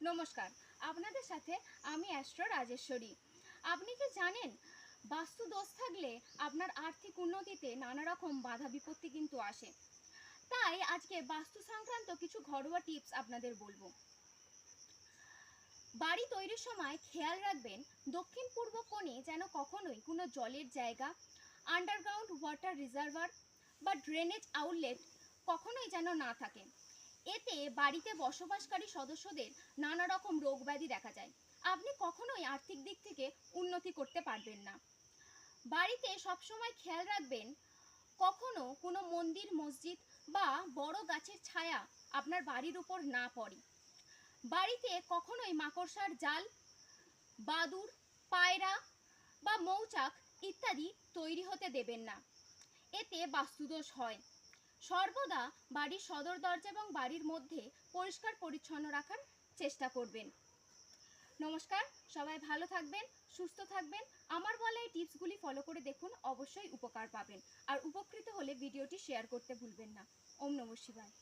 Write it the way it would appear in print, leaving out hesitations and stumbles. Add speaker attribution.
Speaker 1: নমস্কার, আপনাদের সাথে আমি অ্যাস্ট্রো রাজেশ্বরী। আপনি কি জানেন বাস্তু দোষ থাকলে আপনার আর্থিক উন্নতিতে নানা রকম বাধা বিপত্তি কিন্তু আসে। তাই আজকে বাস্তু সংক্রান্ত কিছু ঘরোয়া টিপস আপনাদের বলবো। বাড়ি তৈরির সময় খেয়াল রাখবেন দক্ষিণ পূর্ব কোণে যেন কখনোই কোনো জলের জায়গা, আন্ডারগ্রাউন্ড ওয়াটার রিজার্ভার বা ড্রেনেজ আউটলেট কখনোই যেন না থাকে। এতে বাড়িতে বসবাসকারী সদস্যদের নানা রকম রোগ ব্যাধি দেখা যায়। আপনি কখনোই আর্থিক দিক থেকে উন্নতি করতে পারবেন না। বাড়িতে সবসময় খেয়াল রাখবেন কখনো কোনো মন্দির, মসজিদ বা বড় গাছের ছায়া আপনার বাড়ির উপর না পড়ে। বাড়িতে কখনোই মাকড়সার জাল, বাদুড়, পায়রা বা মৌচাক ইত্যাদি তৈরি হতে দেবেন না, এতে বাস্তুদোষ হয়। সর্বদা বাড়ির সদর দরজা এবং বাড়ির মধ্যে পরিষ্কার পরিচ্ছন্ন রাখার চেষ্টা করবেন। নমস্কার, সবাই ভালো থাকবেন, সুস্থ থাকবেন। আমার বলা এই টিপসগুলি ফলো করে দেখুন, অবশ্যই উপকার পাবেন। আর উপকৃত হলে ভিডিওটি শেয়ার করতে ভুলবেন না। ওম নমঃ শিবায়।